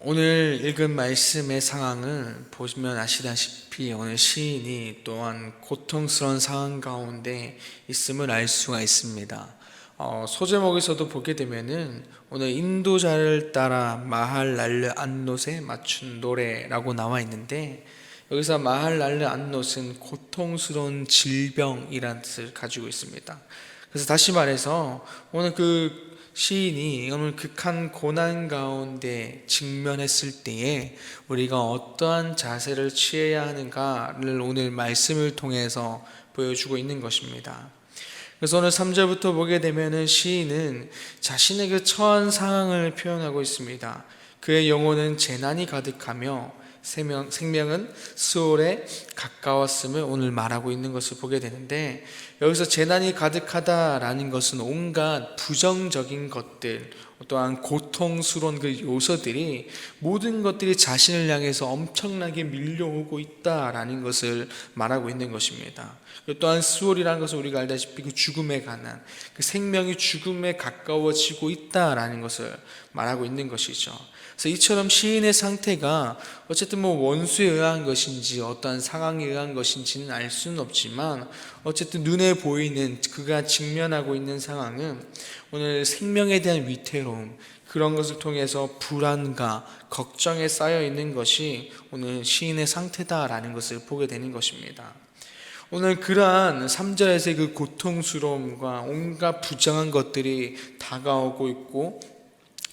오늘 읽은 말씀의 상황을 보시면 아시다시피 오늘 시인이 또한 고통스러운 상황 가운데 있음을 알 수가 있습니다. 소제목에서도 보게 되면은 오늘 인도자를 따라 마할랄르 안롯에 맞춘 노래라고 나와 있는데, 여기서 마할랄르 안롯은 고통스러운 질병이라는 뜻을 가지고 있습니다. 그래서 다시 말해서 오늘 시인이 오늘 극한 고난 가운데 직면했을 때에 우리가 어떠한 자세를 취해야 하는가를 오늘 말씀을 통해서 보여주고 있는 것입니다. 그래서 오늘 3절부터 보게 되면은 시인은 자신의 그 처한 상황을 표현하고 있습니다. 그의 영혼은 재난이 가득하며 생명은 수월에 가까웠음을 오늘 말하고 있는 것을 보게 되는데, 여기서 재난이 가득하다라는 것은 온갖 부정적인 것들, 또한 고통스러운 그 요소들이 모든 것들이 자신을 향해서 엄청나게 밀려오고 있다라는 것을 말하고 있는 것입니다. 또한 수월이라는 것은 우리가 알다시피 그 죽음에 관한, 그 생명이 죽음에 가까워지고 있다라는 것을 말하고 있는 것이죠. 그래서 이처럼 시인의 상태가 어쨌든 원수에 의한 것인지 어떠한 상황에 의한 것인지는 알 수는 없지만, 어쨌든 눈에 보이는 그가 직면하고 있는 상황은 오늘 생명에 대한 위태로움, 그런 것을 통해서 불안과 걱정에 쌓여 있는 것이 오늘 시인의 상태다라는 것을 보게 되는 것입니다. 오늘 그러한 3절에서의 그 고통스러움과 온갖 부정한 것들이 다가오고 있고,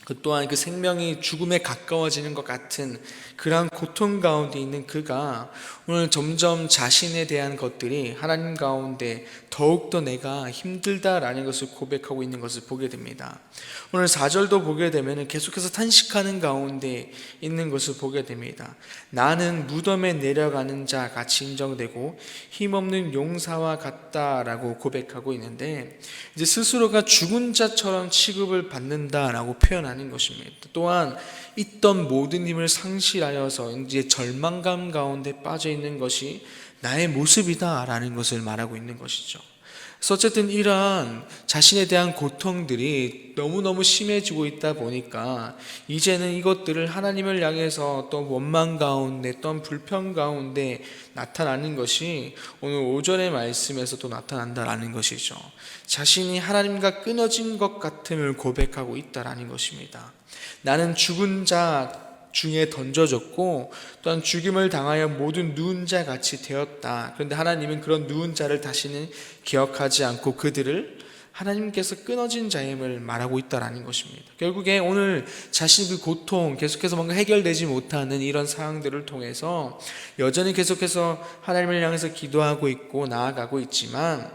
그 또한 그 생명이 죽음에 가까워지는 것 같은 그러한 고통 가운데 있는 그가 오늘 점점 자신에 대한 것들이 하나님 가운데 더욱더 내가 힘들다라는 것을 고백하고 있는 것을 보게 됩니다. 오늘 4절도 보게 되면 계속해서 탄식하는 가운데 있는 것을 보게 됩니다. 나는 무덤에 내려가는 자 같이 인정되고 힘없는 용사와 같다라고 고백하고 있는데, 이제 스스로가 죽은 자처럼 취급을 받는다라고 표현하는 것입니다. 또한 있던 모든 힘을 상실하여서 이제 절망감 가운데 빠져 있는 것이 나의 모습이다라는 것을 말하고 있는 것이죠. 그래서 어쨌든 이러한 자신에 대한 고통들이 너무너무 심해지고 있다 보니까 이제는 이것들을 하나님을 향해서 또 원망 가운데 또 불평 가운데 나타나는 것이 오늘 5절의 말씀에서도 나타난다라는 것이죠. 자신이 하나님과 끊어진 것 같음을 고백하고 있다라는 것입니다. 나는 죽은 자 중에 던져졌고 또한 죽임을 당하여 모든 누운 자 같이 되었다. 그런데 하나님은 그런 누운 자를 다시는 기억하지 않고 그들을 하나님께서 끊어진 자임을 말하고 있다라는 것입니다. 결국에 오늘 자신의 그 고통, 계속해서 뭔가 해결되지 못하는 이런 상황들을 통해서 여전히 계속해서 하나님을 향해서 기도하고 있고 나아가고 있지만,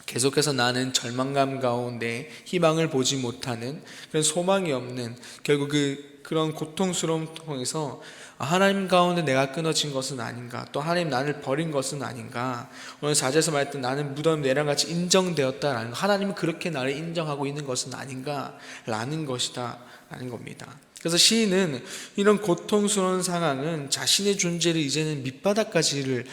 계속해서 나는 절망감 가운데 희망을 보지 못하는, 그런 소망이 없는, 결국 그런 고통스러움 통해서 하나님 가운데 내가 끊어진 것은 아닌가, 또 하나님 나를 버린 것은 아닌가, 오늘 4절에서 말했던 나는 무덤 내려같이 인정되었다라는 거, 하나님은 그렇게 나를 인정하고 있는 것은 아닌가 라는 것이다 라는 겁니다. 그래서 시인은 이런 고통스러운 상황은 자신의 존재를 이제는 밑바닥까지를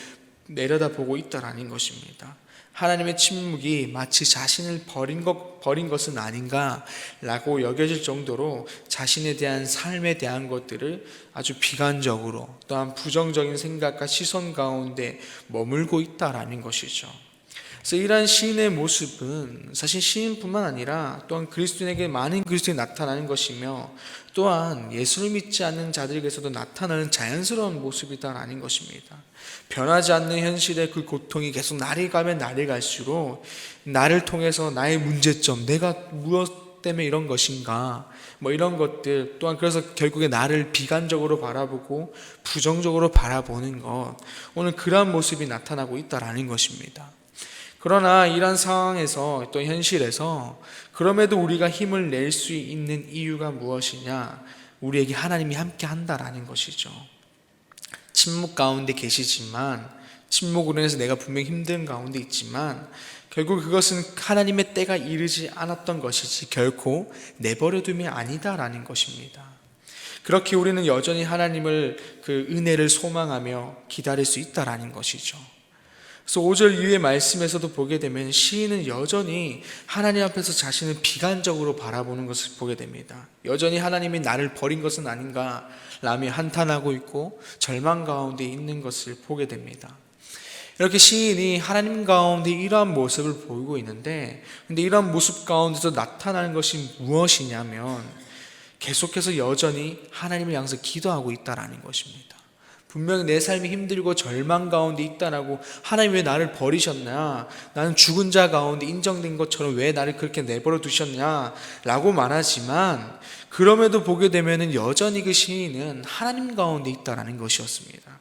내려다보고 있다라는 것입니다. 하나님의 침묵이 마치 자신을 버린 것은 아닌가 라고 여겨질 정도로 자신에 대한 삶에 대한 것들을 아주 비관적으로 또한 부정적인 생각과 시선 가운데 머물고 있다라는 것이죠. 그래서 이러한 시인의 모습은 사실 시인뿐만 아니라 또한 그리스도인에게 많은 그리스도인이 나타나는 것이며, 또한 예수를 믿지 않는 자들에게서도 나타나는 자연스러운 모습이다라는 것입니다. 변하지 않는 현실의 그 고통이 계속 날이 가면 날이 갈수록 나를 통해서 나의 문제점, 내가 무엇 때문에 이런 것인가, 이런 것들, 또한 그래서 결국에 나를 비관적으로 바라보고 부정적으로 바라보는 것, 오늘 그러한 모습이 나타나고 있다라는 것입니다. 그러나 이런 상황에서 또 현실에서 그럼에도 우리가 힘을 낼 수 있는 이유가 무엇이냐? 우리에게 하나님이 함께 한다라는 것이죠. 침묵 가운데 계시지만, 침묵으로 인해서 내가 분명히 힘든 가운데 있지만 결국 그것은 하나님의 때가 이르지 않았던 것이지 결코 내버려둠이 아니다라는 것입니다. 그렇게 우리는 여전히 하나님을 그 은혜를 소망하며 기다릴 수 있다라는 것이죠. 그래서 5절 이후의 말씀에서도 보게 되면 시인은 여전히 하나님 앞에서 자신을 비관적으로 바라보는 것을 보게 됩니다. 여전히 하나님이 나를 버린 것은 아닌가 라며 한탄하고 있고 절망 가운데 있는 것을 보게 됩니다. 이렇게 시인이 하나님 가운데 이러한 모습을 보이고 있는데, 근데 이러한 모습 가운데서 나타나는 것이 무엇이냐면 계속해서 여전히 하나님을 향해서 기도하고 있다라는 것입니다. 분명히 내 삶이 힘들고 절망 가운데 있다라고, 하나님 왜 나를 버리셨냐, 나는 죽은 자 가운데 인정된 것처럼 왜 나를 그렇게 내버려 두셨냐 라고 말하지만, 그럼에도 보게 되면 여전히 그 시인은 하나님 가운데 있다라는 것이었습니다.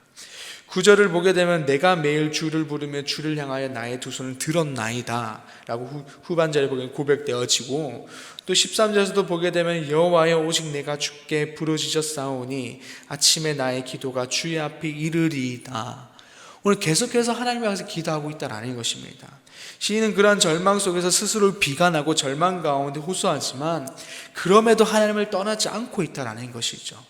9절을 보게 되면 내가 매일 주를 부르며 주를 향하여 나의 두 손을 들었나이다 라고 후반절에 보게 고백되어지고, 또 13절에서도 보게 되면 여호와여 오직 내가 주께 부르짖었사오니 아침에 나의 기도가 주의 앞에 이르리이다. 오늘 계속해서 하나님 앞에서 기도하고 있다라는 것입니다. 시인은 그러한 절망 속에서 스스로를 비관하고 절망 가운데 호소하지만 그럼에도 하나님을 떠나지 않고 있다라는 것이죠.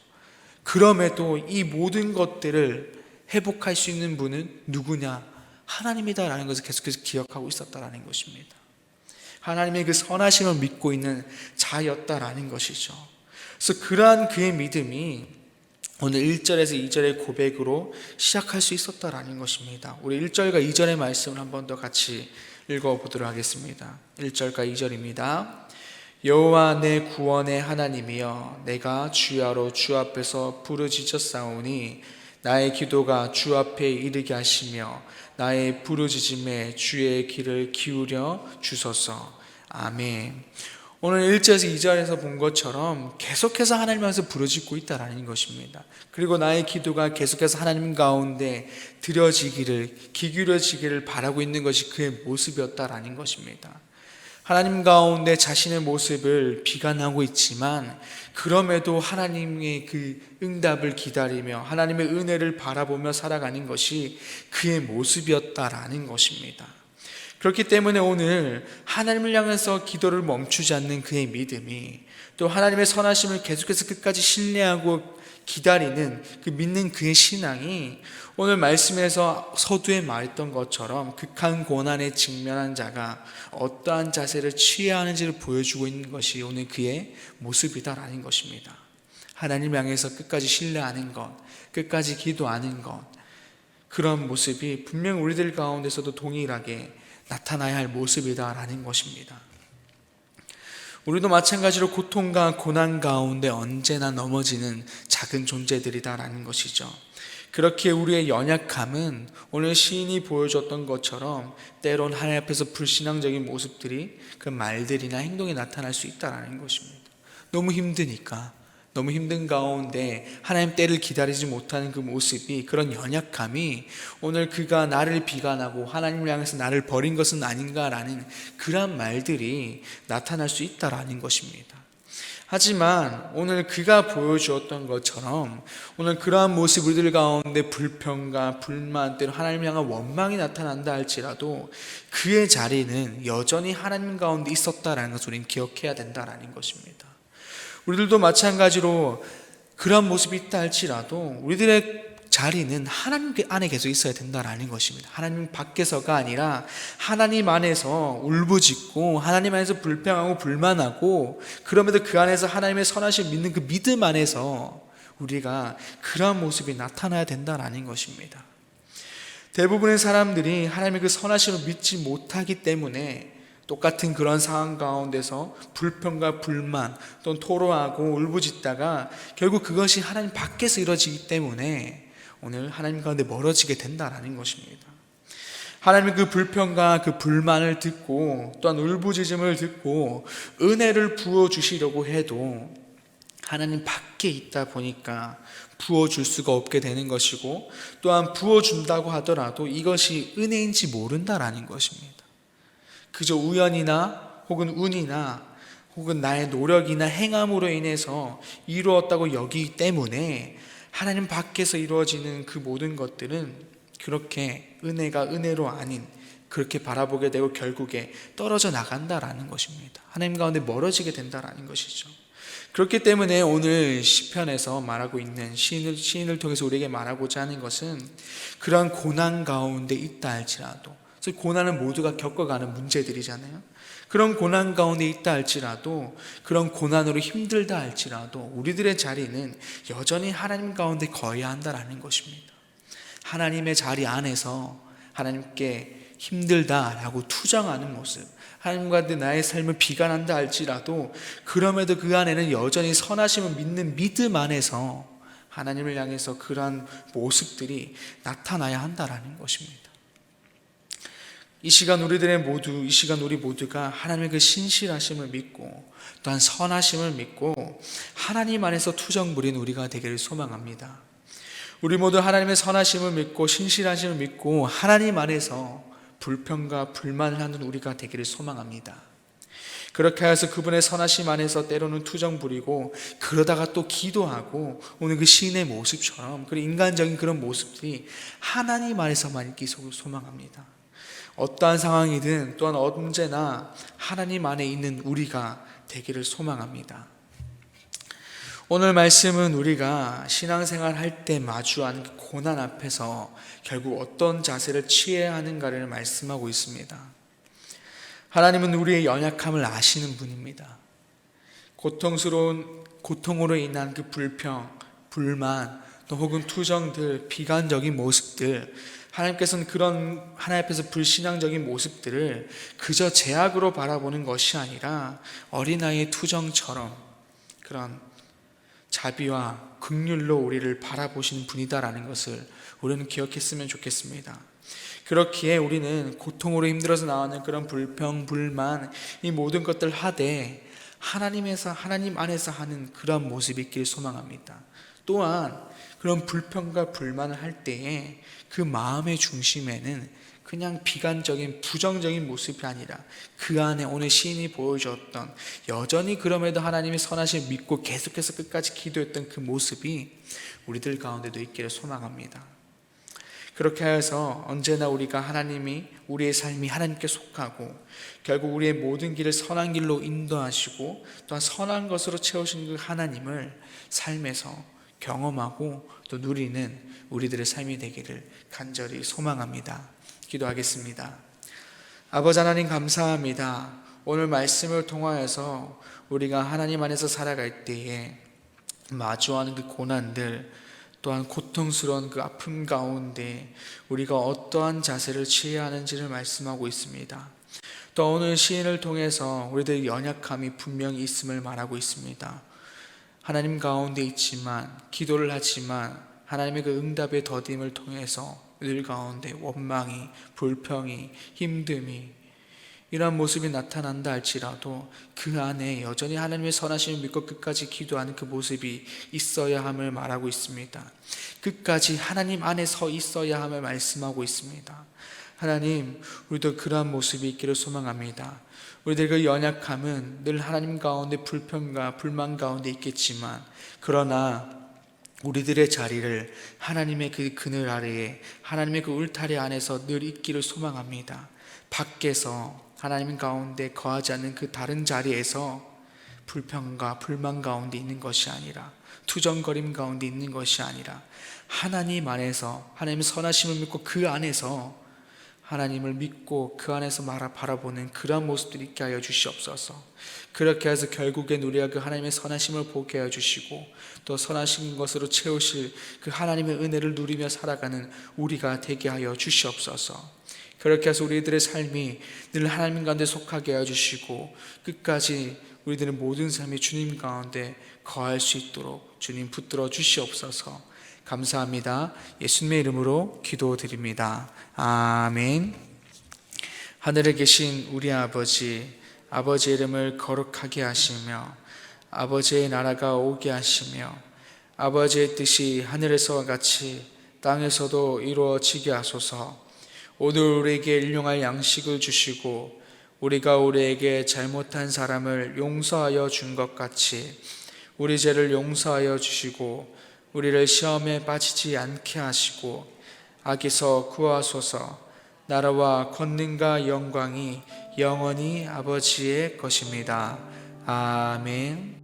그럼에도 이 모든 것들을 회복할 수 있는 분은 누구냐? 하나님이다라는 것을 계속해서 기억하고 있었다라는 것입니다. 하나님의 그 선하심을 믿고 있는 자였다라는 것이죠. 그래서 그러한 그의 믿음이 오늘 1절에서 2절의 고백으로 시작할 수 있었다라는 것입니다. 우리 1절과 2절의 말씀을 한 번 더 같이 읽어보도록 하겠습니다. 1절과 2절입니다. 여호와 내 구원의 하나님이여 내가 주야로 주 앞에서 부르짖었사오니 나의 기도가 주 앞에 이르게 하시며 나의 부르짖음에 주의 귀를 기울여 주소서. 아멘. 오늘 1절에서 2절에서 본 것처럼 계속해서 하나님 앞에서 부르짖고 있다라는 것입니다. 그리고 나의 기도가 계속해서 하나님 가운데 드려지기를, 기울여지기를 바라고 있는 것이 그의 모습이었다라는 것입니다. 하나님 가운데 자신의 모습을 비관하고 있지만 그럼에도 하나님의 그 응답을 기다리며 하나님의 은혜를 바라보며 살아가는 것이 그의 모습이었다라는 것입니다. 그렇기 때문에 오늘 하나님을 향해서 기도를 멈추지 않는 그의 믿음이, 또 하나님의 선하심을 계속해서 끝까지 신뢰하고 기다리는 그 믿는 그의 신앙이 오늘 말씀에서 서두에 말했던 것처럼 극한 고난에 직면한 자가 어떠한 자세를 취해야 하는지를 보여주고 있는 것이 오늘 그의 모습이다라는 것입니다. 하나님 향해서 끝까지 신뢰하는 것, 끝까지 기도하는 것, 그런 모습이 분명 우리들 가운데서도 동일하게 나타나야 할 모습이다라는 것입니다. 우리도 마찬가지로 고통과 고난 가운데 언제나 넘어지는 작은 존재들이다라는 것이죠. 그렇게 우리의 연약함은 오늘 시인이 보여줬던 것처럼 때론 하나님 앞에서 불신앙적인 모습들이, 그 말들이나 행동에 나타날 수 있다는 것입니다. 너무 힘드니까, 너무 힘든 가운데 하나님 때를 기다리지 못하는 그 모습이, 그런 연약함이 오늘 그가 나를 비관하고 하나님을 향해서 나를 버린 것은 아닌가라는 그런 말들이 나타날 수 있다는 것입니다. 하지만 오늘 그가 보여주었던 것처럼 오늘 그러한 모습 우리들 가운데 불평과 불만, 때로 하나님 향한 원망이 나타난다 할지라도 그의 자리는 여전히 하나님 가운데 있었다라는 것을 우리는 기억해야 된다라는 것입니다. 우리들도 마찬가지로 그러한 모습이 있다 할지라도 우리들의 자리는 하나님 안에 계속 있어야 된다라는 것입니다. 하나님 밖에서가 아니라 하나님 안에서 울부짖고 하나님 안에서 불평하고 불만하고, 그럼에도 그 안에서 하나님의 선하심 믿는 그 믿음 안에서 우리가 그러한 모습이 나타나야 된다라는 것입니다. 대부분의 사람들이 하나님의 그 선하심을 믿지 못하기 때문에 똑같은 그런 상황 가운데서 불평과 불만 또는 토로하고 울부짖다가 결국 그것이 하나님 밖에서 이루어지기 때문에 오늘 하나님 가운데 멀어지게 된다라는 것입니다. 하나님의 그 불평과 그 불만을 듣고 또한 울부짖음을 듣고 은혜를 부어주시려고 해도 하나님 밖에 있다 보니까 부어줄 수가 없게 되는 것이고, 또한 부어준다고 하더라도 이것이 은혜인지 모른다라는 것입니다. 그저 우연이나 혹은 운이나 혹은 나의 노력이나 행함으로 인해서 이루었다고 여기기 때문에 하나님 밖에서 이루어지는 그 모든 것들은 그렇게 은혜가 은혜로 아닌, 그렇게 바라보게 되고 결국에 떨어져 나간다라는 것입니다. 하나님 가운데 멀어지게 된다라는 것이죠. 그렇기 때문에 오늘 시편에서 말하고 있는 시인을 통해서 우리에게 말하고자 하는 것은 그러한 고난 가운데 있다 할지라도, 고난은 모두가 겪어가는 문제들이잖아요. 그런 고난 가운데 있다 할지라도, 그런 고난으로 힘들다 할지라도 우리들의 자리는 여전히 하나님 가운데 거해야 한다라는 것입니다. 하나님의 자리 안에서 하나님께 힘들다라고 투정하는 모습, 하나님과 나의 삶을 비관한다 할지라도 그럼에도 그 안에는 여전히 선하심을 믿는 믿음 안에서 하나님을 향해서 그러한 모습들이 나타나야 한다라는 것입니다. 이 시간 우리 모두가 하나님의 그 신실하심을 믿고 또한 선하심을 믿고 하나님 안에서 투정 부린 우리가 되기를 소망합니다. 우리 모두 하나님의 선하심을 믿고 신실하심을 믿고 하나님 안에서 불평과 불만을 하는 우리가 되기를 소망합니다. 그렇게 해서 그분의 선하심 안에서 때로는 투정 부리고 그러다가 또 기도하고 오늘 그 시인의 모습처럼 그런 인간적인 그런 모습들이 하나님 안에서만 있기 소망합니다. 어떠한 상황이든 또한 언제나 하나님 안에 있는 우리가 되기를 소망합니다. 오늘 말씀은 우리가 신앙생활 할 때 마주하는 고난 앞에서 결국 어떤 자세를 취해야 하는가를 말씀하고 있습니다. 하나님은 우리의 연약함을 아시는 분입니다. 고통으로 인한 그 불평, 불만, 또 혹은 투정들, 비관적인 모습들, 하나님께서는 그런 하나님 앞에서 불신앙적인 모습들을 그저 제약으로 바라보는 것이 아니라 어린아이의 투정처럼 그런 자비와 긍휼로 우리를 바라보시는 분이다라는 것을 우리는 기억했으면 좋겠습니다. 그렇기에 우리는 고통으로 힘들어서 나오는 그런 불평, 불만, 이 모든 것들 하되 하나님 안에서 하는 그런 모습이 있길 소망합니다. 또한 그런 불평과 불만을 할 때에 그 마음의 중심에는 그냥 비관적인 부정적인 모습이 아니라 그 안에 오늘 시인이 보여주었던 여전히 그럼에도 하나님의 선하심을 믿고 계속해서 끝까지 기도했던 그 모습이 우리들 가운데도 있기를 소망합니다. 그렇게 해서 언제나 우리가 우리의 삶이 하나님께 속하고 결국 우리의 모든 길을 선한 길로 인도하시고 또한 선한 것으로 채우신 그 하나님을 삶에서 경험하고 또 누리는 우리들의 삶이 되기를 간절히 소망합니다. 기도하겠습니다. 아버지 하나님 감사합니다. 오늘 말씀을 통하여서 우리가 하나님 안에서 살아갈 때에 마주하는 그 고난들 또한 고통스러운 그 아픔 가운데 우리가 어떠한 자세를 취해야 하는지를 말씀하고 있습니다. 또 오늘 시인을 통해서 우리들의 연약함이 분명히 있음을 말하고 있습니다. 하나님 가운데 있지만 기도를 하지만 하나님의 그 응답의 더딤을 통해서 늘 가운데 원망이, 불평이, 힘듦이 이러한 모습이 나타난다 할지라도 그 안에 여전히 하나님의 선하심을 믿고 끝까지 기도하는 그 모습이 있어야 함을 말하고 있습니다. 끝까지 하나님 안에 서 있어야 함을 말씀하고 있습니다. 하나님, 우리도 그러한 모습이 있기를 소망합니다. 우리들의 그 연약함은 늘 하나님 가운데 불평과 불만 가운데 있겠지만 그러나 우리들의 자리를 하나님의 그 그늘 아래에 하나님의 그 울타리 안에서 늘 있기를 소망합니다. 밖에서 하나님 가운데 거하지 않는 그 다른 자리에서 불평과 불만 가운데 있는 것이 아니라 투정거림 가운데 있는 것이 아니라 하나님 안에서 하나님의 선하심을 믿고 그 안에서 하나님을 믿고 그 안에서 바라보는 그러한 모습들이 있게 하여 주시옵소서. 그렇게 해서 결국엔 우리가 그 하나님의 선하심을 보게 하여 주시고 또 선하신 것으로 채우실 그 하나님의 은혜를 누리며 살아가는 우리가 되게 하여 주시옵소서. 그렇게 해서 우리들의 삶이 늘 하나님 가운데 속하게 하여 주시고 끝까지 우리들의 모든 삶이 주님 가운데 거할 수 있도록 주님 붙들어 주시옵소서. 감사합니다. 예수님의 이름으로 기도드립니다. 아멘. 하늘에 계신 우리 아버지의 이름을 거룩하게 하시며 아버지의 나라가 오게 하시며 아버지의 뜻이 하늘에서와 같이 땅에서도 이루어지게 하소서. 오늘 우리에게 일용할 양식을 주시고 우리가 우리에게 잘못한 사람을 용서하여 준 것 같이 우리 죄를 용서하여 주시고 우리를 시험에 빠지지 않게 하시고 악에서 구하소서. 나라와 권능과 영광이 영원히 아버지의 것입니다. 아멘.